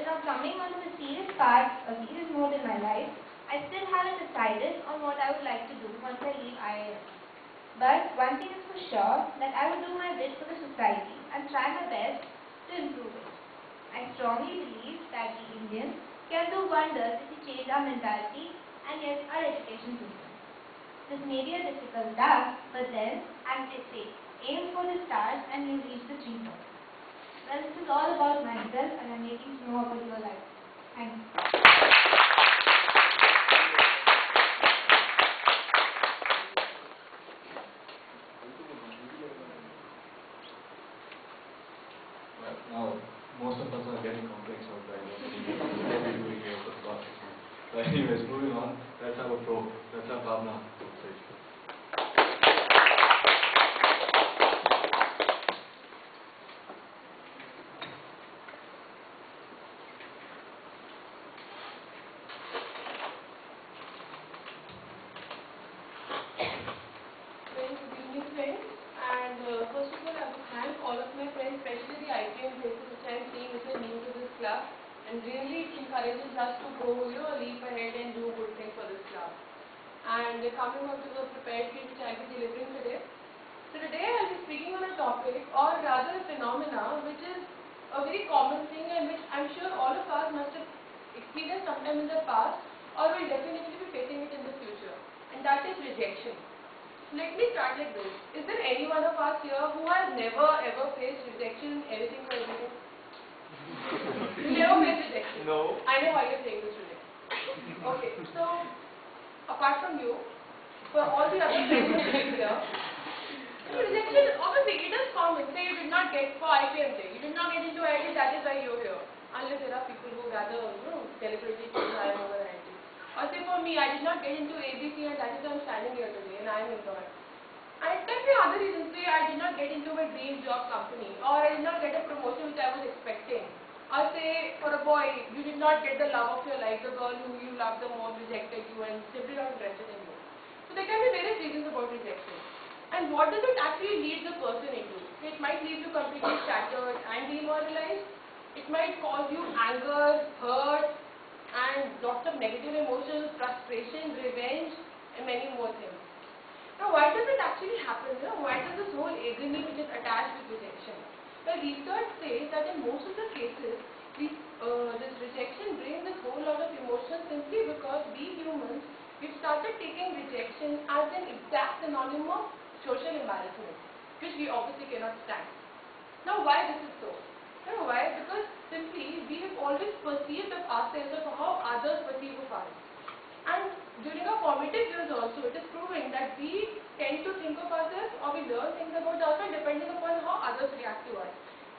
well, now coming on to the serious part, a serious mode in my life, I still haven't decided on what I would like to do once I leave IIM. But one thing is for sure, that I will do my bit for the society and try my best to improve it. I strongly believe that we Indians can do wonders if we change our mentality and yes, our education system. This may be a difficult task, but then, as they say, aim for the stars and you'll reach the dream. Well, this is all about myself and I'm making to know about your life. Thanks. Well, now, most of us are getting complex out there. What are we doing here for the past 6 months? But anyways, moving on, let's have a pro. Let's have Bhavna on stage. Very good evening, friends. And first of all, I would thank all of my friends, especially the IPM faces which I am seeing which are new to this club. And really it encourages us to go, a leap ahead and do good things for this club. And coming on to the prepared speech which I will be delivering today. So today I will be speaking on a topic or rather a phenomena which is a very common thing and which I am sure all of us must have experienced sometime in the past or will definitely be facing it in the future. And that is rejection. Let me start like this. Is there any one of us here who has never ever faced rejection, anything for everything? You never faced rejection? No. I know why you're saying this today. Okay, so apart from you, for all the other friends who are sitting here, rejection, obviously it is common. Say you did not get for IPM day, you did not get into IIT, that is why you're here. Unless there are people who rather, deliberately choose IIM over IIT. Or say for me, I did not get into ABC and that is why I'm standing here today and I am employed. And it can be other reasons. Say I did not get into my dream job company or I did not get a promotion which I was expecting. Or say for a boy, you did not get the love of your life, the girl who you loved the most rejected you and simply not interested in you. So there can be various reasons about rejection. And what does it actually lead the person into? It might leave you completely shattered and demoralized. It might cause you anger, hurt, and lots of negative emotions, frustration, revenge, and many more things. Now, why does it actually happen? Why does this whole agony which is attached with rejection? Well, research says that in most of the cases, this rejection brings this whole lot of emotion simply because we humans, we've started taking rejection as an exact synonym of social embarrassment, which we obviously cannot stand. Now, why this is so? Why? Because simply we have always perceived of ourselves of how others perceive of us. And during our formative years also, it is proven that we tend to think of ourselves or we learn things about ourselves depending upon how others react to us.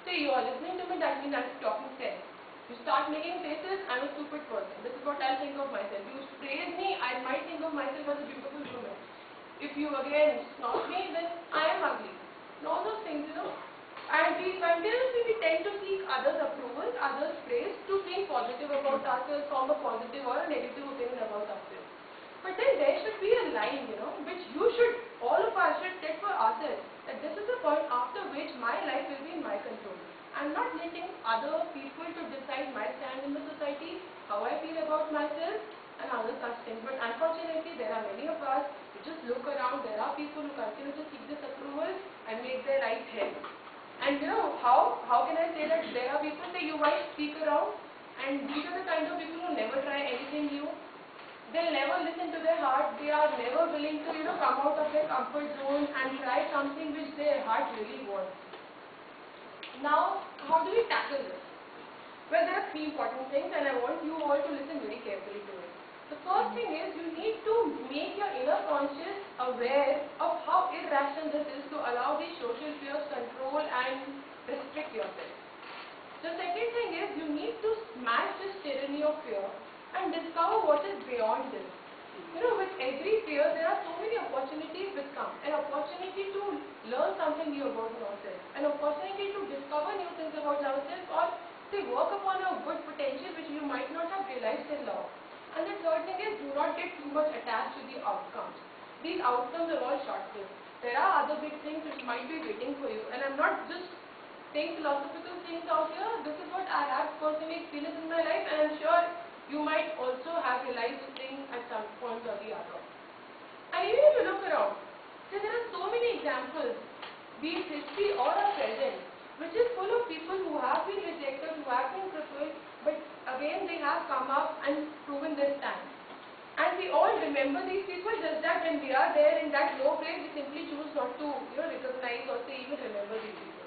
Say you are listening to me, that means I'm talking sense. You start making faces, I'm a stupid person. This is what I'll think of myself. You praise me, I might think of myself as a beautiful woman. If you again snort me, then I am ugly. And all those things, And we continuously tend to seek others' approval, others' praise to think positive about ourselves, form a positive or a negative opinion about ourselves. But then there should be a line, which all of us should set for ourselves, that this is the point after which my life will be in my control. I'm not letting other people to decide my stand in the society, how I feel about myself, and other such things. But unfortunately, there are many of us who just look around, there are people who continue to seek this approval and make their life hell. And how can I say that there are people say you might speak around and these are the kind of people who never try anything new. They'll never listen to their heart. They are never willing to, come out of their comfort zone and try something which their heart really wants. Now, how do we tackle this? Well, there are 3 important things and I want you all to listen very carefully to it. The first thing is you need to make your inner conscious aware of how irrational this is to allow these social fears control and restrict yourself. The second thing is you need to smash this tyranny of fear and discover what is beyond this. With every fear there are so many opportunities which come. An opportunity to learn something new about yourself. An opportunity to discover new things about yourself or to work upon a good potential which you might not have realized till now. And the third thing is do not get too much attached to the outcomes. These outcomes are all short-lived. There are other big things which might be waiting for you. And I'm not just saying philosophical things out here. This is what I have personally experienced in my life, and I'm sure you might also have realized this thing at some point or the other. And even if you look around, there are so many examples, be it history or our present, which is full of people who have been rejected, who have been crippled, but again they have come up and proven their stand. And we all remember these people, just that when we are there in that low grade, we simply choose not to, recognize or say even remember these people.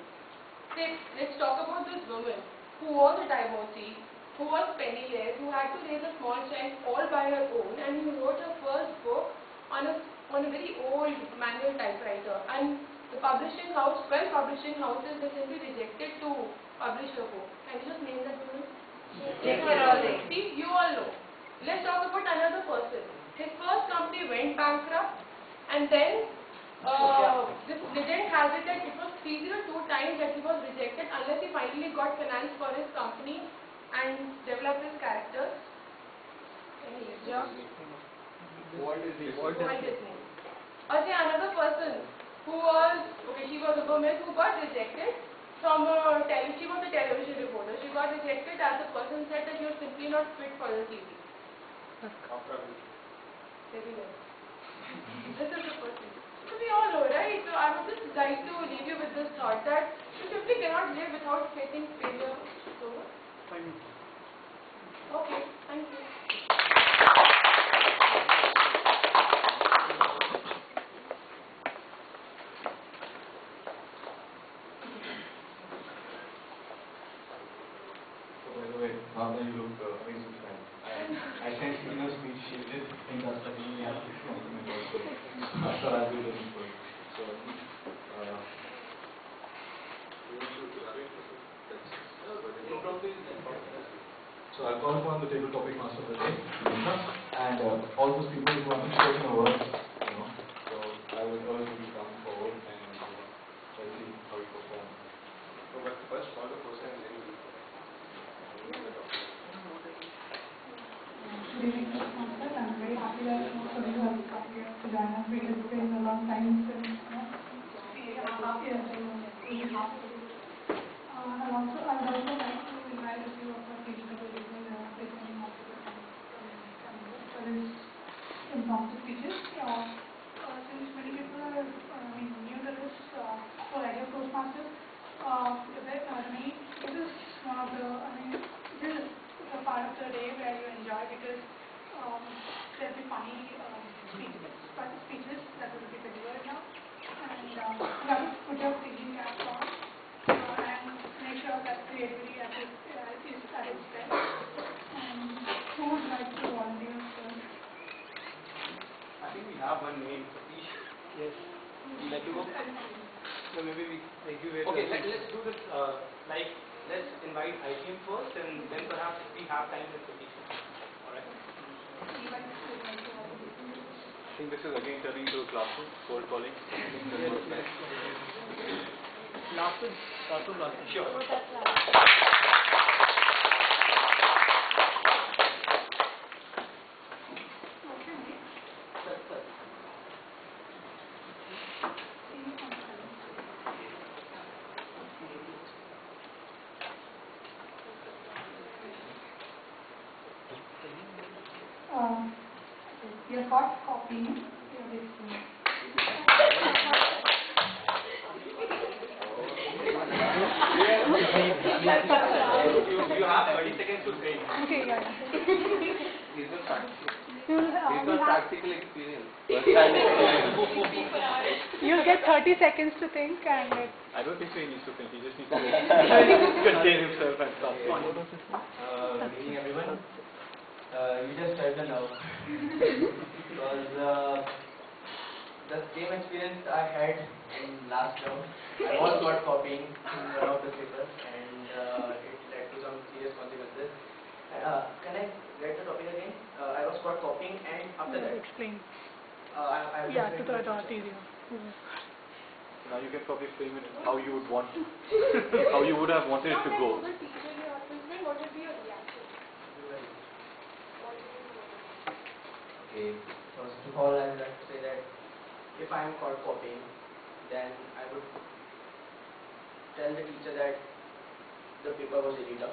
Say, let's talk about this woman who was a divorcee, who was penniless, who had to raise a small child all by her own, and who wrote her first book on a very old manual typewriter. And the publishing house, 12 publishing houses, they simply rejected to publish her book. Can you just name that woman? J.K. Rowling. See, you all know. Let's talk about another person. His first company went bankrupt, and then this legend has it that it was 302 times that he was rejected unless he finally got finance for his company and developed his characters. Walt Disney. Walt Disney. Or say another person who was, she was a woman who got rejected from she was a television reporter. She got rejected as the person said that you're simply not fit for the TV. Very well. This is the person. So we all know, right? So I would just like to leave you with this thought that you simply cannot live without facing failure. So, okay, thank you. So by the way, Bhavna, you look amazing fan. I sensed in her speech she did think us that we have to compliment also. That's what I'll be looking for. So, so I'll call upon the table topic master of the day, and all those people who have been spoken a word, so I would urge you to come forward and let's see how you perform. So, but first, all the person and then Good evening, Master. I'm very happy that most of you have come here to join us because it's been a long time since 3.5 years. Really happy to do this. I'd also like to invite a few of our people to listen listening after the for this impromptu speeches. Since many people are new to this for Radio Toastmasters, this is one of the this is the part of the day where you enjoy because there'll be funny speeches that will be delivered now, and you have to put your thinking caps on and make sure that creativity is at its best. And who would like to volunteer first? I think we have one name, Satish. Yes. Would you like to go? So maybe we give it. Okay, let's do this. Let's invite ITM first, and then perhaps if we have time, let's Satish. All right. I think this is again turning to a classroom, cold calling. Classroom. Sure. You're caught copying your dictionary. You have 30 seconds to think. Okay, yeah. These are practical. You'll Practical experience. You'll get 30 seconds to think and I don't think so he needs to think, he just needs to contain himself and start thinking. Good evening everyone. You just felt the nerve because the same experience I had in last term. I was caught copying in one of the papers and it led to some serious consequences. Can I get the topic again? I was caught copying and after that. explain. I Yeah, to the easier. Now you can probably frame it how you would want, how you would have wanted it to go. What would be your reaction? Okay, first of all I would like to say that if I am caught copying, then I would tell the teacher that the paper was illegal.